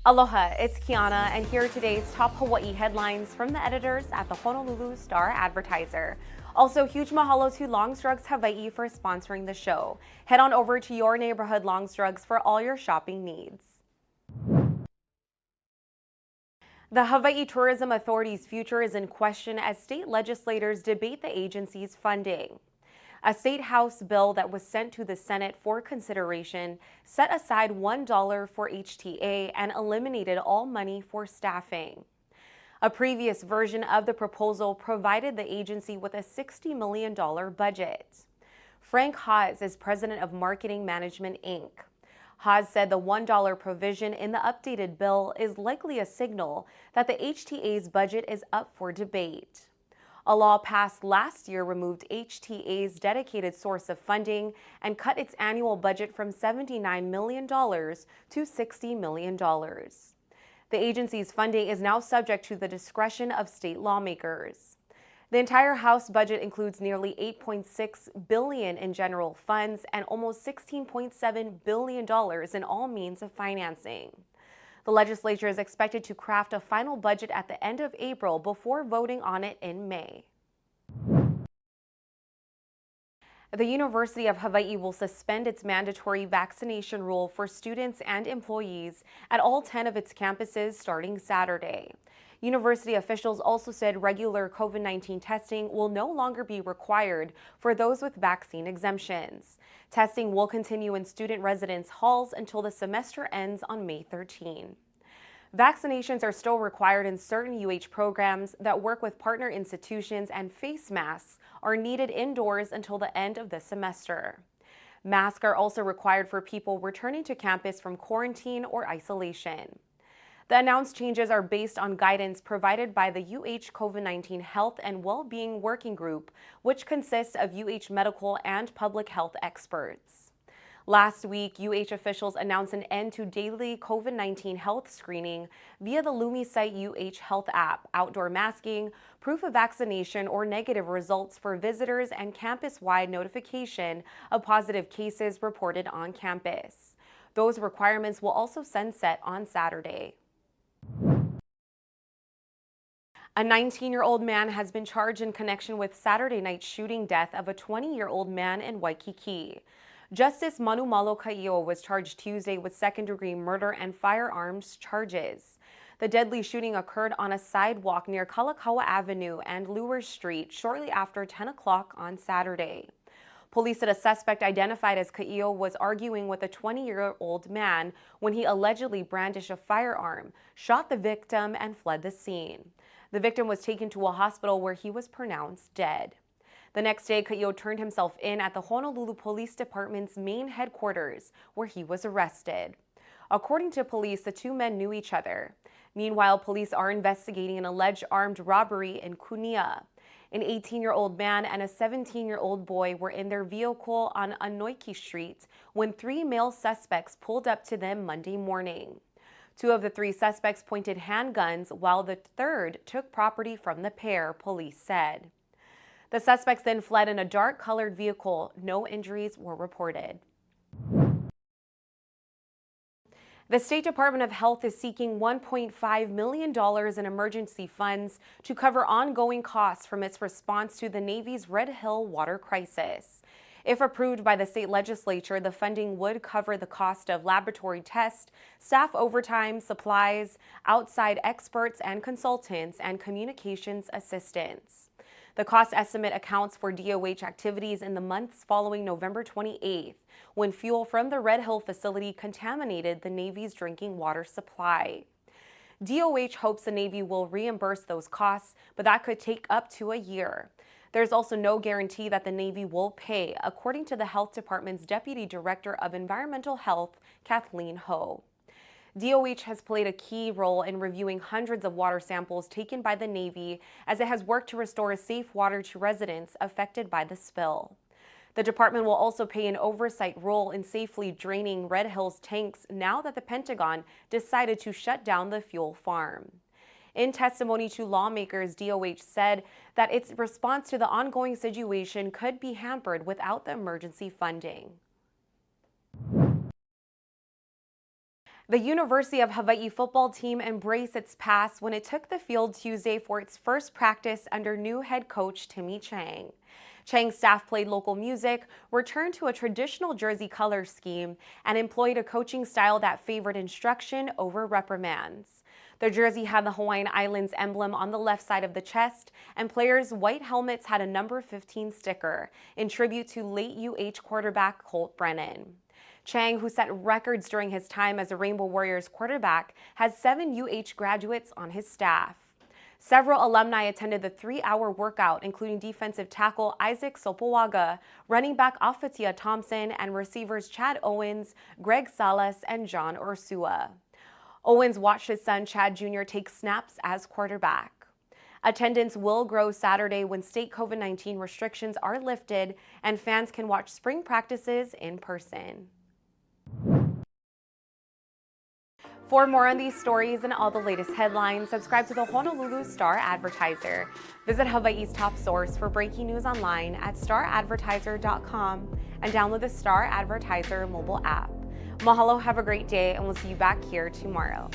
Aloha, it's Kiana, and here are today's top Hawaii headlines from the editors at the Honolulu Star-Advertiser. Also, huge mahalo to Long's Drugs Hawaii for sponsoring the show. Head on over to your neighborhood Long's Drugs for all your shopping needs. The Hawaii Tourism Authority's future is in question as state legislators debate the agency's funding. A state House bill that was sent to the Senate for consideration set aside $1 for HTA and eliminated all money for staffing. A previous version of the proposal provided the agency with a $60 million budget. Frank Haas is president of Marketing Management, Inc. Haas said the $1 provision in the updated bill is likely a signal that the HTA's budget is up for debate. A law passed last year removed HTA's dedicated source of funding and cut its annual budget from $79 million to $60 million. The agency's funding is now subject to the discretion of state lawmakers. The entire House budget includes nearly $8.6 billion in general funds and almost $16.7 billion in all means of financing. The legislature is expected to craft a final budget at the end of April before voting on it in May. The University of Hawaii will suspend its mandatory vaccination rule for students and employees at all 10 of its campuses starting Saturday. University officials also said regular COVID-19 testing will no longer be required for those with vaccine exemptions. Testing will continue in student residence halls until the semester ends on May 13. Vaccinations are still required in certain UH programs that work with partner institutions, and face masks are needed indoors until the end of the semester. Masks are also required for people returning to campus from quarantine or isolation. The announced changes are based on guidance provided by the UH COVID-19 Health and Well-Being Working Group, which consists of UH medical and public health experts. Last week, UH officials announced an end to daily COVID-19 health screening via the LumiSite UH Health app, outdoor masking, proof of vaccination or negative results for visitors, and campus-wide notification of positive cases reported on campus. Those requirements will also sunset on Saturday. A 19-year-old man has been charged in connection with Saturday night's shooting death of a 20-year-old man in Waikiki. Justice Manumalo Kai'o was charged Tuesday with second-degree murder and firearms charges. The deadly shooting occurred on a sidewalk near Kalakaua Avenue and Lure Street shortly after 10 o'clock on Saturday. Police said a suspect identified as Kai'o was arguing with a 20-year-old man when he allegedly brandished a firearm, shot the victim, and fled the scene. The victim was taken to a hospital where he was pronounced dead. The next day, Kai'o turned himself in at the Honolulu Police Department's main headquarters, where he was arrested. According to police, the two men knew each other. Meanwhile, police are investigating an alleged armed robbery in Kunia. An 18-year-old man and a 17-year-old boy were in their vehicle on Anoiki Street when three male suspects pulled up to them Monday morning. Two of the three suspects pointed handguns, while the third took property from the pair, police said. The suspects then fled in a dark-colored vehicle. No injuries were reported. The State Department of Health is seeking $1.5 million in emergency funds to cover ongoing costs from its response to the Navy's Red Hill water crisis. If approved by the state legislature, the funding would cover the cost of laboratory tests, staff overtime, supplies, outside experts and consultants, and communications assistance. The cost estimate accounts for DOH activities in the months following November 28th, when fuel from the Red Hill facility contaminated the Navy's drinking water supply. DOH hopes the Navy will reimburse those costs, but that could take up to a year. There's also no guarantee that the Navy will pay, according to the Health Department's Deputy Director of Environmental Health, Kathleen Ho. DOH has played a key role in reviewing hundreds of water samples taken by the Navy as it has worked to restore safe water to residents affected by the spill. The department will also play an oversight role in safely draining Red Hill's tanks now that the Pentagon decided to shut down the fuel farm. In testimony to lawmakers, DOH said that its response to the ongoing situation could be hampered without the emergency funding. The University of Hawaii football team embraced its past when it took the field Tuesday for its first practice under new head coach Timmy Chang. Chang's staff played local music, returned to a traditional jersey color scheme, and employed a coaching style that favored instruction over reprimands. The jersey had the Hawaiian Islands emblem on the left side of the chest, and players' white helmets had a number 15 sticker, in tribute to late UH quarterback Colt Brennan. Chang, who set records during his time as a Rainbow Warriors quarterback, has 7 UH graduates on his staff. Several alumni attended the 3-hour workout, including defensive tackle Isaac Sopoaga, running back Afatia Thompson, and receivers Chad Owens, Greg Salas, and John Ursua. Owens watched his son Chad Jr. take snaps as quarterback. Attendance will grow Saturday when state COVID-19 restrictions are lifted and fans can watch spring practices in person. For more on these stories and all the latest headlines, subscribe to the Honolulu Star-Advertiser. Visit Hawaii's top source for breaking news online at staradvertiser.com and download the Star-Advertiser mobile app. Mahalo, have a great day, and we'll see you back here tomorrow.